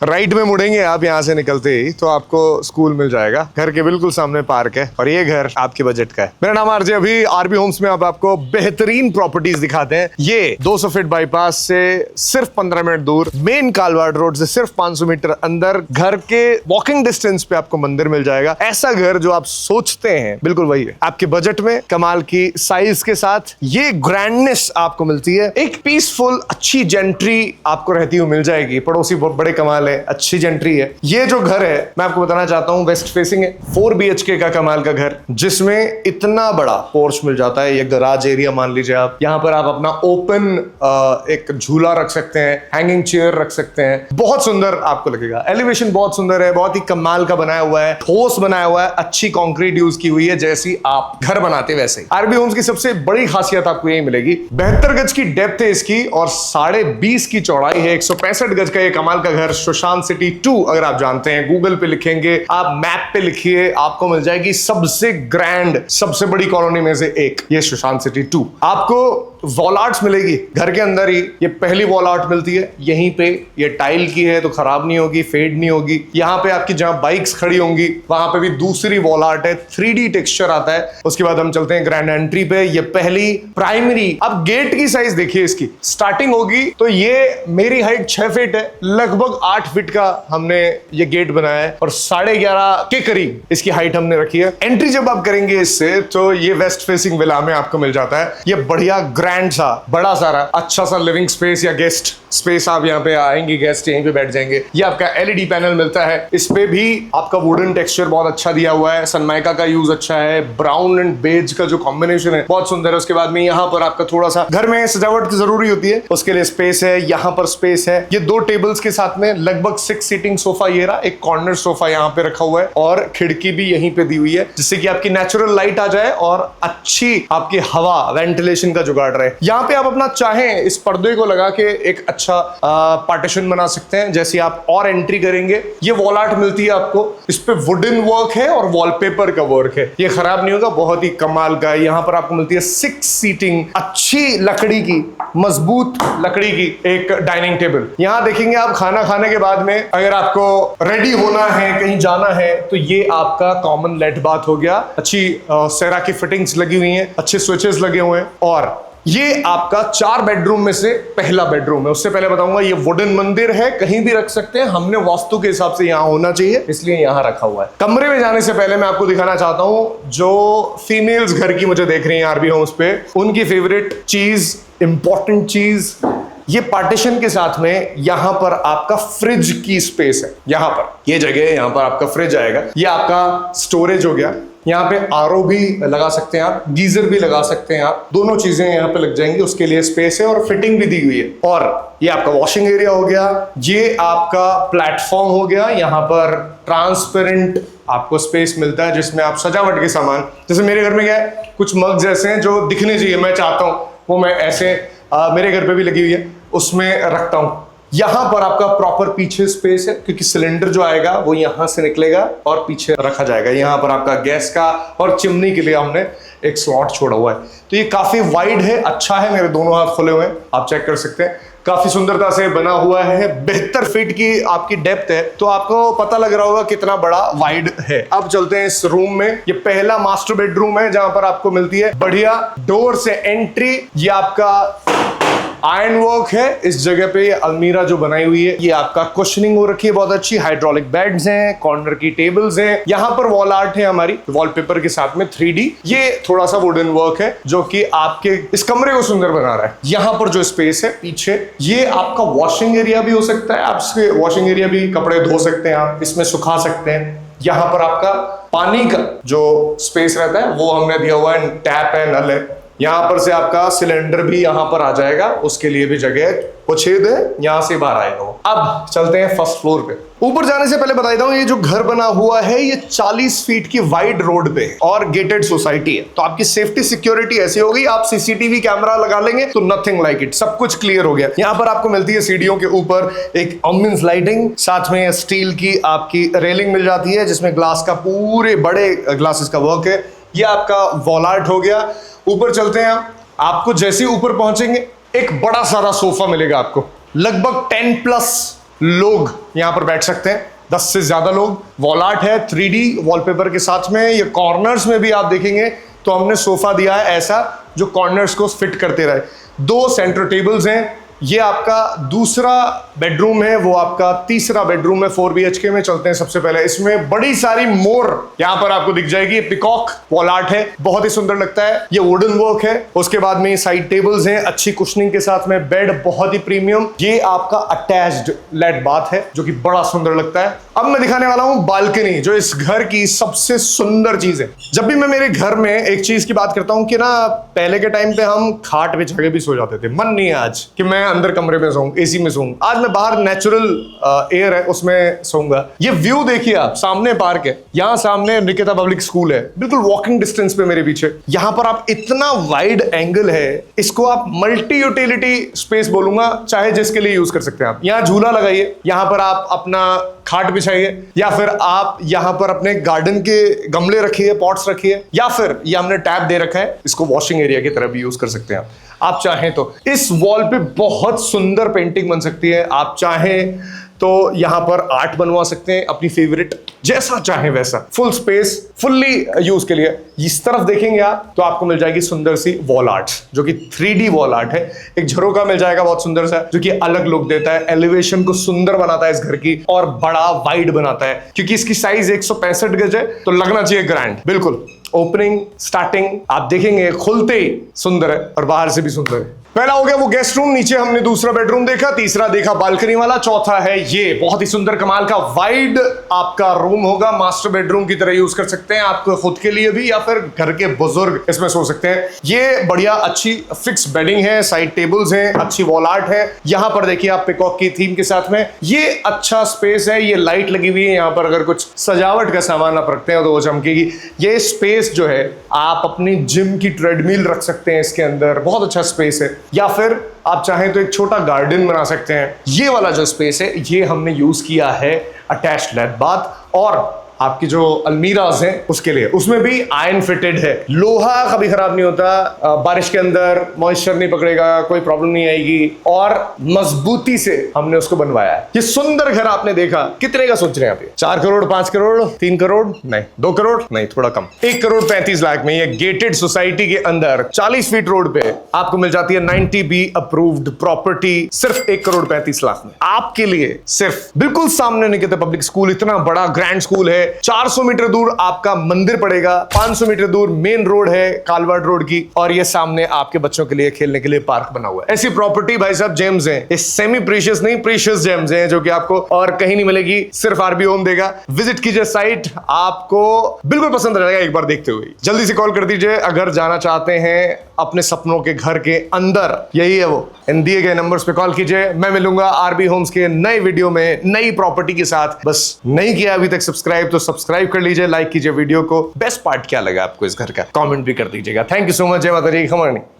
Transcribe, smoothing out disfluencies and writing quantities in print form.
Right में मुड़ेंगे आप यहाँ से निकलते ही तो आपको स्कूल मिल जाएगा। घर के बिल्कुल सामने पार्क है और ये घर आपके बजट का है। मेरा नाम आरजे। अभी आरबी होम्स में आपको बेहतरीन प्रॉपर्टीज दिखाते हैं। ये 200 फीट बाईपास से सिर्फ 15 मिनट दूर, मेन कालवाड़ रोड से सिर्फ 500 मीटर अंदर, घर के वॉकिंग डिस्टेंस पे आपको मंदिर मिल जाएगा। ऐसा घर जो आप सोचते हैं बिल्कुल वही है, आपके बजट में, कमाल की साइज के साथ। ये ग्रैंडनेस आपको मिलती है। एक पीसफुल अच्छी जेंट्री आपको रहती हुई मिल जाएगी। पड़ोसी बहुत बड़े कमाल, अच्छी जेंट्री है। ये जो घर है मैं आपको बताना चाहता हूं, वेस्ट फेसिंग है, 4 BHK का कमाल का घर, जिसमें इतना बड़ा पोर्च मिल जाता है। ये गराज एरिया मान लीजिए आप, यहां पर आप अपना ओपन एक झूला रख सकते हैं, हैंगिंग चेयर रख सकते हैं। बहुत सुंदर आपको लगेगा। एलिवेशन बहुत सुंदर है, बहुत ही कमाल का बनाया हुआ है, ठोस बनाया हुआ है, अच्छी कंक्रीट यूज की हुई है, जैसी आप घर बनाते वैसे ही। आरबी होम्स की सबसे बड़ी खासियत आपको यही मिलेगी, 72 गज की डेप्थ है इसकी और 20.5 की चौड़ाई है। 165 गज का ये कमाल का घर सुशांत सिटी 2 अगर आप जानते हैं, गूगल पे लिखेंगे, आप मैप पे लिखिए, आपको मिल जाएगी सबसे ग्रैंड, सबसे बड़ी कॉलोनी में से एक, ये सुशांत सिटी 2। आपको वॉल आर्ट्स मिलेगी घर के अंदर ही। ये पहली वॉल आर्ट मिलती है यहीं पे। ये टाइल की है तो खराब नहीं होगी, फेड नहीं होगी। यहाँ पे आपकी जहां बाइक्स खड़ी होंगी वहां पे भी दूसरी वॉल आर्ट है, 3D टेक्सचर आता है। उसके बाद हम चलते हैं ग्रैंड एंट्री पे। ये पहली प्राइमरी। अब गेट की साइज देखिए इसकी, स्टार्टिंग होगी तो ये मेरी हाइट 6 फीट है, लगभग 8 फीट का हमने ये गेट बनाया है और 11.5 के करीब इसकी हाइट हमने रखी है। एंट्री जब आप करेंगे इससे तो ये वेस्ट फेसिंग विला में आपको मिल जाता है। ये बढ़िया ग्रैंड सा, बड़ा सारा, अच्छा सा लिविंग स्पेस या गेस्ट स्पेस। आप यहाँ पे आएंगे, गेस्ट यहीं पे बैठ जाएंगे। ये आपका LED पैनल मिलता है। इस पे भी आपका वुडन टेक्सचर बहुत अच्छा दिया हुआ है, सनमाइका का यूज अच्छा है, ब्राउन एंड बेज का जो कॉम्बिनेशन है बहुत सुंदर है। उसके बाद में यहाँ पर आपका थोड़ा सा घर में सजावट की जरूरी होती है, उसके लिए स्पेस है। यहाँ पर स्पेस है। ये 2 टेबल्स के साथ में लगभग 6 सीटिंग सोफा, ये रहा एक कॉर्नर सोफा यहाँ पे रखा हुआ है और खिड़की भी यहीं पे दी हुई है, जिससे कि आपकी नेचुरल लाइट आ जाए और अच्छी आपकी हवा, वेंटिलेशन का जुगाड़ रहे। यहाँ पे आप अपना चाहें इस पर्दे को लगा के एक अच्छा पार्टीशन बना सकते हैं। जैसे आप और एंट्री करेंगे, ये वॉल आर्ट मिलती है आपको, इस पे वुडन वर्क है और वॉलपेपर का वर्क है। ये खराब नहीं होगा, बहुत ही कमाल का है। यहाँ पर आपको मिलती है 6 सीटिंग अच्छी लकड़ी की, मजबूत लकड़ी की एक डाइनिंग टेबल। यहाँ देखेंगे आप, खाना खाने के बाद में अगर आपको रेडी होना है, कहीं जाना है, तो ये आपका कॉमन लेट बाथ हो गया। अच्छी सेरा की फिटिंग्स लगी हुई हैं, अच्छे स्विचेस लगे हुए हैं और ये आपका 4 बेडरूम में से पहला बेडरूम है। उससे पहले बताऊंगा, ये वुडन मंदिर है, कहीं भी रख सकते हैं। हमने वास्तु के हिसाब से यहां होना चाहिए, इसलिए यहां रखा हुआ है। कमरे में जाने से पहले मैं आपको दिखाना चाहता हूं, जो फीमेल्स घर की मुझे देख रही हैं आरबी होम्स पे, उनकी फेवरेट चीज, इंपॉर्टेंट चीज, ये पार्टीशन के साथ में यहां पर आपका फ्रिज की स्पेस है। यहां पर ये जगह है, यहां पर आपका फ्रिज आएगा। ये आपका स्टोरेज हो गया। यहाँ पे RO भी लगा सकते हैं आप, गीजर भी लगा सकते हैं आप, दोनों चीजें यहाँ पे लग जाएंगी। उसके लिए स्पेस है और फिटिंग भी दी हुई है। और ये आपका वॉशिंग एरिया हो गया, ये आपका प्लेटफॉर्म हो गया। यहाँ पर ट्रांसपेरेंट आपको स्पेस मिलता है जिसमें आप सजावट के सामान, जैसे मेरे घर में क्या है, कुछ मग्स ऐसे हैं जो दिखने चाहिए, मैं चाहता हूँ वो मैं ऐसे मेरे घर पे भी लगी हुई है, उसमें रखता हूँ। यहां पर आपका प्रॉपर पीछे स्पेस है, क्योंकि सिलेंडर जो आएगा वो यहां से निकलेगा और पीछे रखा जाएगा। यहां पर आपका गैस का और चिमनी के लिए हमने एक स्लॉट छोड़ा हुआ है। तो ये काफी वाइड है, अच्छा है। मेरे दोनों हाथ खुले हुए हैं, आप चेक कर सकते हैं। काफी सुंदरता से बना हुआ है। 72 फीट की आपकी डेप्थ है, तो आपको पता लग रहा होगा कितना बड़ा वाइड है। अब चलते हैं इस रूम में। ये पहला मास्टर बेडरूम है, जहां पर आपको मिलती है बढ़िया डोर से एंट्री। ये आपका आयरन वर्क है। इस जगह पे ये अलमीरा जो बनाई हुई है, ये आपका कुशनिंग हो रखी है बहुत अच्छी। हाइड्रोलिक बेड्स हैं, कॉर्नर की टेबल्स हैं। यहाँ पर वॉल आर्ट है हमारी, वॉलपेपर के साथ में 3D। ये थोड़ा सा वुडन वर्क है जो कि आपके इस कमरे को सुंदर बना रहा है। यहाँ पर जो स्पेस है पीछे, ये आपका वॉशिंग एरिया भी हो सकता है। आप इसके वॉशिंग एरिया भी कपड़े धो सकते हैं, आप इसमें सुखा सकते हैं। यहाँ पर आपका पानी का जो स्पेस रहता है वो हमने दिया हुआ है, टैप है, नल है। यहाँ पर से आपका सिलेंडर भी यहाँ पर आ जाएगा, उसके लिए भी जगह, वो छेद है, यहाँ से बाहर आएगा वो। अब चलते हैं फर्स्ट फ्लोर पे। ऊपर जाने से पहले बता देता हूँ, ये जो घर बना हुआ है ये 40 फीट की वाइड रोड पे और गेटेड सोसाइटी है। तो आपकी सेफ्टी सिक्योरिटी ऐसी होगी, आप CCTV कैमरा लगा लेंगे तो नथिंग लाइक इट, सब कुछ क्लियर हो गया। यहाँ पर आपको मिलती है सीढ़ियों के ऊपर एक ऑम्बियंस लाइटिंग, साथ में स्टील की आपकी रेलिंग मिल जाती है, जिसमें ग्लास का, पूरे बड़े ग्लासेस का वर्क है। ये आपका वॉल आर्ट हो गया। ऊपर चलते हैं, आपको जैसे ऊपर पहुंचेंगे एक बड़ा सारा सोफा मिलेगा आपको, लगभग 10+ लोग यहाँ पर बैठ सकते हैं, 10 से ज्यादा लोग। वॉल आर्ट है 3D वॉलपेपर के साथ में। ये कॉर्नर्स में भी आप देखेंगे तो हमने सोफा दिया है ऐसा जो कॉर्नर्स को फिट करते रहे। 2 सेंटर टेबल्स हैं। ये आपका दूसरा बेडरूम है, वो आपका तीसरा बेडरूम है 4 BHK में। चलते हैं सबसे पहले, इसमें बड़ी सारी मोर यहां पर आपको दिख जाएगी। पिकॉक वॉल आर्ट है, बहुत ही सुंदर लगता है। ये वुडन वर्क है। उसके बाद में साइड टेबल्स हैं, अच्छी कुशनिंग के साथ में। बेड बहुत ही प्रीमियम। ये आपका अटैच्ड लेट बाथ है जो कि बड़ा सुंदर लगता है। अब मैं दिखाने वाला हूं बालकनी, जो इस घर की सबसे सुंदर चीज है। जब भी मैं मेरे घर में एक चीज की बात करता हूं कि ना, पहले के टाइम पे हम खाट बिछा के भी सो जाते थे। मन नहीं है आज कि मैं अंदर कमरे में सोऊं, एसी में सोऊं। आज मैं बाहर नेचुरल एयर है उसमें सोऊंगा। ये व्यू देखिए आप, सामने पार्क है, यहाँ सामने निकेता पब्लिक स्कूल है, बिल्कुल वॉकिंग डिस्टेंस पे मेरे पीछे। यहाँ पर आप इतना वाइड एंगल है, इसको आप मल्टी यूटिलिटी स्पेस बोलूंगा, चाहे जिसके लिए यूज कर सकते हैं आप। यहाँ झूला लगाइए, यहाँ पर आप अपना खाट बिछाइए, या फिर आप यहाँ पर अपने गार्डन के गमले रखिए, पॉट्स रखिए, या फिर ये हमने टैब दे रखा है, इसको वॉशिंग एरिया की तरह भी यूज कर सकते हैं आप चाहें तो। इस वॉल पे बहुत सुंदर पेंटिंग बन सकती है। आप चाहें तो यहां पर आर्ट बनवा सकते हैं अपनी फेवरेट, जैसा चाहें वैसा। फुल स्पेस, फुल्ली यूज के लिए। इस तरफ देखेंगे आप तो आपको मिल जाएगी सुंदर सी वॉल आर्ट, जो कि 3D वॉल आर्ट है। एक झरोका मिल जाएगा बहुत सुंदर सा, जो कि अलग लुक देता है, एलिवेशन को सुंदर बनाता है इस घर की, और बड़ा वाइड बनाता है। क्योंकि इसकी साइज 165 गज है, तो लगना चाहिए ग्रैंड। बिल्कुल ओपनिंग स्टार्टिंग आप देखेंगे खुलते ही सुंदर है, और बाहर से भी सुंदर है। पहला हो गया वो गेस्ट रूम, नीचे हमने दूसरा बेडरूम देखा, तीसरा देखा बालकनी वाला, चौथा है ये बहुत ही सुंदर कमाल का वाइड आपका रूम होगा। मास्टर बेडरूम की तरह यूज कर सकते हैं आप खुद के लिए भी, या फिर घर के बुजुर्ग इसमें सो सकते हैं। ये बढ़िया अच्छी फिक्स बेडिंग है, साइड टेबल्स हैं, अच्छी वॉल आर्ट है। यहां पर देखिए आप पिकॉक की थीम के साथ में। ये अच्छा स्पेस है, ये लाइट लगी हुई है यहाँ पर। अगर कुछ सजावट का सामान आप रखते हैं तो वो चमकेगी। ये स्पेस जो है, आप अपनी जिम की ट्रेडमिल रख सकते हैं इसके अंदर, बहुत अच्छा स्पेस है। या फिर आप चाहें तो एक छोटा गार्डन बना सकते हैं। ये वाला जो स्पेस है, ये हमने यूज किया है अटैच्ड लेट बाथ, और आपकी जो अलमीराज हैं उसके लिए, उसमें भी आयरन फिटेड है। लोहा कभी खराब नहीं होता, बारिश के अंदर मॉइस्चर नहीं पकड़ेगा, कोई प्रॉब्लम नहीं आएगी, और मजबूती से हमने उसको बनवाया है। ये सुंदर घर आपने देखा, कितने का सोच रहे हैं आप? 4 करोड़, 5 करोड़, 3 करोड़ नहीं, 2 करोड़ नहीं, थोड़ा कम, 1 करोड़ 35 लाख में। ये गेटेड सोसाइटी के अंदर 40 फीट रोड पे आपको मिल जाती है 90B अप्रूव्ड प्रॉपर्टी, सिर्फ 1 करोड़ 35 लाख में आपके लिए। सिर्फ बिल्कुल सामने निकेता पब्लिक स्कूल, इतना बड़ा ग्रैंड स्कूल है। 400 मीटर दूर आपका मंदिर पड़ेगा, 500 मीटर दूर मेन रोड है कालवाड़ रोड की, और ये सामने आपके बच्चों के लिए खेलने के लिए पार्क बना हुआ है। ऐसी प्रॉपर्टी भाई साहब जेम्स हैं, ये सेमी प्रीशियस नहीं, प्रीशियस जेम्स हैं, जो कि आपको और कहीं नहीं मिलेगी, सिर्फ आरबी होम देगा। विजिट कीजिए साइट, आपको बिल्कुल पसंद आ जाएगा एक बार देखते हुए। जल्दी से कॉल कर दीजिए अगर जाना चाहते हैं अपने सपनों के घर के अंदर, यही है वो। इन दिए गए नंबर्स पे कॉल कीजिए। मैं मिलूंगा आरबी होम्स के नए वीडियो में नई प्रॉपर्टी के साथ। बस नहीं किया अभी तक सब्सक्राइब तो सब्सक्राइब कर लीजिए, लाइक कीजिए वीडियो को। बेस्ट पार्ट क्या लगा आपको इस घर का, कमेंट भी कर दीजिएगा। Thank you so much. जय माता दी, खमरनी।